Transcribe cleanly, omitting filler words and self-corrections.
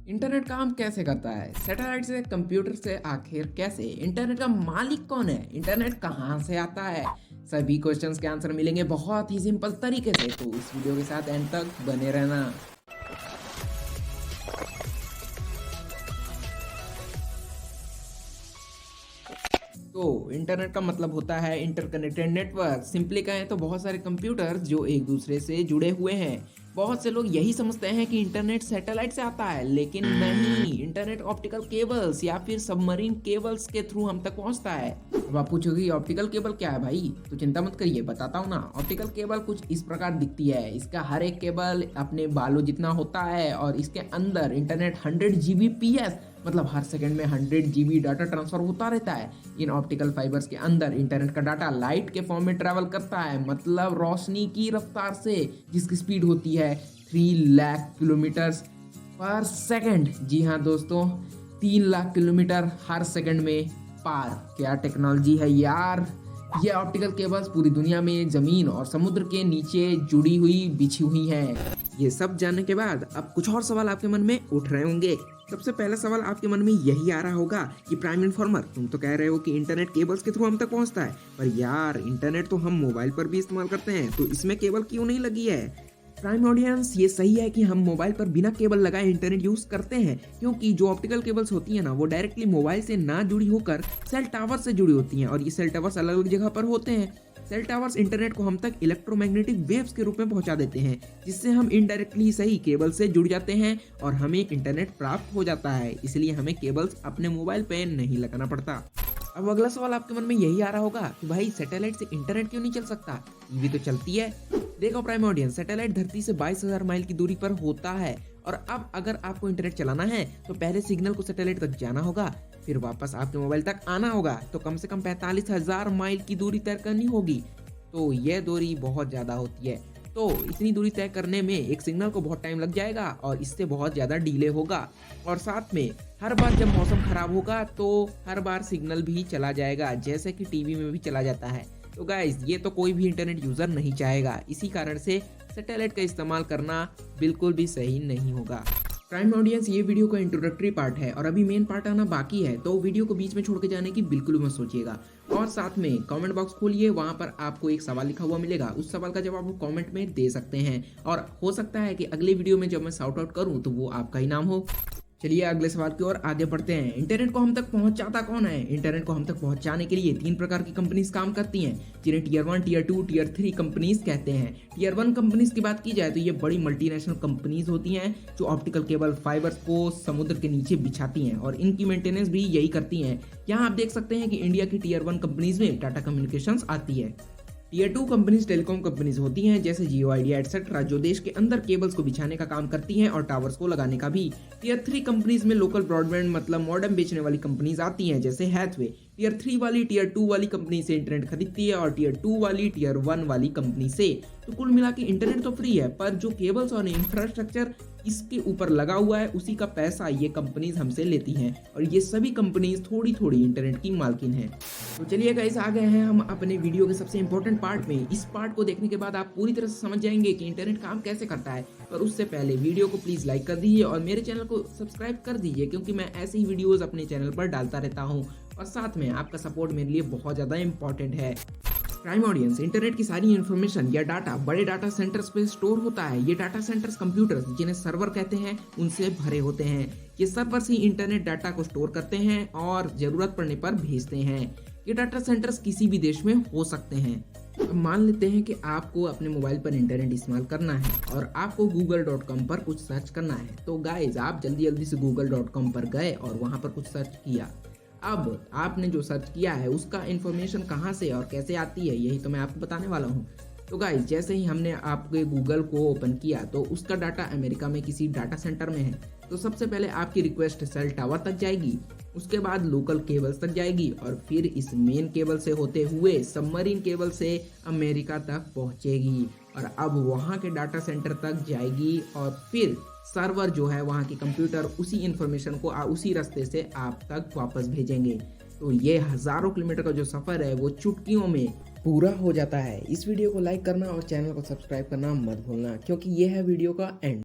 Internet काम कैसे करता है? सैटेलाइट से, कंप्यूटर से, आखिर कैसे? इंटरनेट का मालिक कौन है? इंटरनेट कहाँ से आता है? सभी क्वेश्चंस के आंसर मिलेंगे बहुत ही सिंपल तरीके से, तो इस वीडियो के साथ एंड तक बने रहना। तो इंटरनेट का मतलब होता है इंटरकनेक्टेड नेटवर्क। सिंपली कहें तो बहुत सारे कंप्यूटर जो एक दूसरे से जुड़े हुए हैं। बहुत से लोग यही समझते हैं कि इंटरनेट सैटेलाइट से आता है, लेकिन नहीं, इंटरनेट ऑप्टिकल केबल्स या फिर सबमरीन केबल्स के थ्रू हम तक पहुंचता है। अब आप पूछोगे ऑप्टिकल केबल क्या है भाई? तो चिंता मत करिए, बताता हूँ ना। ऑप्टिकल केबल कुछ इस प्रकार दिखती है। इसका हर एक केबल अपने बालों जितना होता है और इसके अंदर इंटरनेट 100 Gbps मतलब हर सेकंड में 100 GB डाटा ट्रांसफर होता रहता है। इन ऑप्टिकल फाइबर्स के अंदर इंटरनेट का डाटा लाइट के फॉर्म में ट्रैवल करता है, मतलब रोशनी की रफ्तार से, जिसकी स्पीड होती है 3 लाख किलोमीटर पर सेकंड। जी हाँ दोस्तों, 3 लाख किलोमीटर हर सेकंड में पार। क्या टेक्नोलॉजी है यार! ये ऑप्टिकल केबल्स पूरी दुनिया में जमीन और समुद्र के नीचे जुड़ी हुई बिछी हुई हैं। ये सब जानने के बाद अब कुछ और सवाल आपके मन में उठ रहे होंगे। सबसे पहला सवाल आपके मन में यही आ रहा होगा कि प्राइम इन्फॉर्मर, तुम तो कह रहे हो कि इंटरनेट केबल्स के थ्रू हम तक पहुंचता है, पर यार इंटरनेट तो हम मोबाइल पर भी इस्तेमाल करते हैं, तो इसमें केबल क्यों नहीं लगी है? प्राइम ऑडियंस, ये सही है कि हम मोबाइल पर बिना केबल लगाए इंटरनेट यूज करते हैं, क्योंकि जो ऑप्टिकल केबल्स होती है ना, वो डायरेक्टली मोबाइल से ना जुड़ी होकर सेल टावर से जुड़ी होती हैं, और ये सेल टावर्स अलग अलग जगह पर होते हैं। सेल टावर्स इंटरनेट को हम तक इलेक्ट्रोमैग्नेटिक वेव्स के रूप में पहुंचा देते हैं, जिससे हम इनडायरेक्टली सही केबल से जुड़ जाते हैं और हमें इंटरनेट प्राप्त हो जाता है। इसलिए हमें केबल्स अपने मोबाइल पे नहीं लगाना पड़ता। अब अगला सवाल आपके मन में यही आ रहा होगा कि भाई सैटेलाइट से इंटरनेट क्यों नहीं चल सकता? टीवी तो चलती है। देखो प्राइम ऑडियंस, सैटेलाइट धरती से 22,000 माइल की दूरी पर होता है, और अब अगर आपको इंटरनेट चलाना है तो पहले सिग्नल को सैटेलाइट तक जाना होगा, फिर वापस आपके मोबाइल तक आना होगा, तो कम से कम 45,000 माइल की दूरी तय करनी होगी। तो यह दूरी बहुत ज्यादा होती है। तो इतनी दूरी तय करने में एक सिग्नल को बहुत टाइम लग जाएगा और इससे बहुत ज्यादा डिले होगा, और साथ में हर बार जब मौसम खराब होगा तो हर बार सिग्नल भी चला जाएगा, जैसे कि टीवी में भी चला जाता है। तो गाइस, ये तो कोई भी इंटरनेट यूजर नहीं चाहेगा। इसी कारण से सैटेलाइट का इस्तेमाल करना बिल्कुल भी सही नहीं होगा। प्राइम ऑडियंस, ये वीडियो का इंट्रोडक्टरी पार्ट है और अभी मेन पार्ट आना बाकी है, तो वीडियो को बीच में छोड़ के जाने की बिल्कुल मत सोचिएगा। और साथ में कमेंट बॉक्स खोलिए, वहां पर आपको एक सवाल लिखा हुआ मिलेगा। उस सवाल का जवाब आप कमेंट में दे सकते हैं, और हो सकता है कि अगले वीडियो में जब मैं शाउट आउट करूं तो वो आपका ही नाम हो। चलिए अगले सवाल की ओर आगे बढ़ते हैं। इंटरनेट को हम तक पहुंचाता कौन है? इंटरनेट को हम तक पहुंचाने के लिए 3 प्रकार की कंपनीज काम करती हैं, जिन्हें टीयर 1, टीयर 2, टीयर 3 कंपनीज कहते हैं। टीयर 1 कंपनीज की बात की जाए तो ये बड़ी मल्टीनेशनल कंपनीज होती हैं, जो ऑप्टिकल केबल फाइबर्स को समुद्र के नीचे बिछाती हैं, और इनकी मेंटेनेंस भी यही करती हैं। यहाँ आप देख सकते हैं कि इंडिया की टीयर 1 कंपनीज में टाटा कम्युनिकेशंस आती है। टीयर 2 कंपनीज टेलीकॉम कंपनीज होती हैं, जैसे जियो, आइडिया एटसेट्रा, जो देश के अंदर केबल्स को बिछाने का काम करती हैं और टावर्स को लगाने का भी। टीयर 3 कंपनीज में लोकल ब्रॉडबैंड मतलब मॉडेम बेचने वाली कंपनीज आती हैं, जैसे हैथवे। टीयर 3 वाली टीयर 2 वाली कंपनी से इंटरनेट खरीदती है, और टीयर 2 वाली टीयर 1 वाली कंपनी से। तो कुल मिला के इंटरनेट तो फ्री है, पर जो केबल्स और इंफ्रास्ट्रक्चर इसके ऊपर लगा हुआ है, उसी का पैसा ये कंपनीज हमसे लेती हैं, और ये सभी कंपनीज थोड़ी थोड़ी इंटरनेट की मालकिन हैं। तो चलिए गाइस, आ गए हैं हम अपने वीडियो के सबसे इंपॉर्टेंट पार्ट में। इस पार्ट को देखने के बाद आप पूरी तरह से समझ जाएंगे कि इंटरनेट काम कैसे करता है, पर उससे पहले वीडियो को प्लीज लाइक कर दीजिए और मेरे चैनल को सब्सक्राइब कर दीजिए, क्योंकि मैं ऐसे ही वीडियोस अपने चैनल पर डालता रहता हूँ, और साथ में आपका सपोर्ट मेरे लिए बहुत ज़्यादा इंपॉर्टेंट है। प्राइम ऑडियंस, इंटरनेट की सारी इन्फॉर्मेशन या डाटा बड़े डाटा सेंटर्स पे स्टोर होता है। ये डाटा सेंटर्स कंप्यूटर्स, जिन्हें सर्वर कहते हैं, उनसे भरे होते हैं। ये सर्वर्स ही इंटरनेट डाटा को स्टोर करते हैं और जरूरत पड़ने पर भेजते हैं। ये डाटा सेंटर्स किसी भी देश में हो सकते हैं। अब मान लेते हैं कि आपको अपने मोबाइल पर इंटरनेट इस्तेमाल करना है और आपको google.com पर कुछ सर्च करना है। तो गाइज, आप जल्दी जल्दी से google.com पर गए और वहां पर कुछ सर्च किया। अब आपने जो सर्च किया है उसका इन्फॉर्मेशन कहाँ से और कैसे आती है, यही तो मैं आपको बताने वाला हूँ। तो गाइज, जैसे ही हमने आपके गूगल को ओपन किया तो उसका डाटा अमेरिका में किसी डाटा सेंटर में है। तो सबसे पहले आपकी रिक्वेस्ट सेल टावर तक जाएगी, उसके बाद लोकल केबल्स तक जाएगी, और फिर इस मेन केबल से होते हुए सबमरीन केबल से अमेरिका तक पहुंचेगी, और अब वहां के डाटा सेंटर तक जाएगी, और फिर सर्वर जो है वहां के कंप्यूटर उसी इंफॉर्मेशन को उसी रास्ते से आप तक वापस भेजेंगे। तो ये हजारों किलोमीटर का जो सफर है वो चुटकियों में पूरा हो जाता है। इस वीडियो को लाइक करना और चैनल को सब्सक्राइब करना मत भूलना, क्योंकि ये है वीडियो का एंड।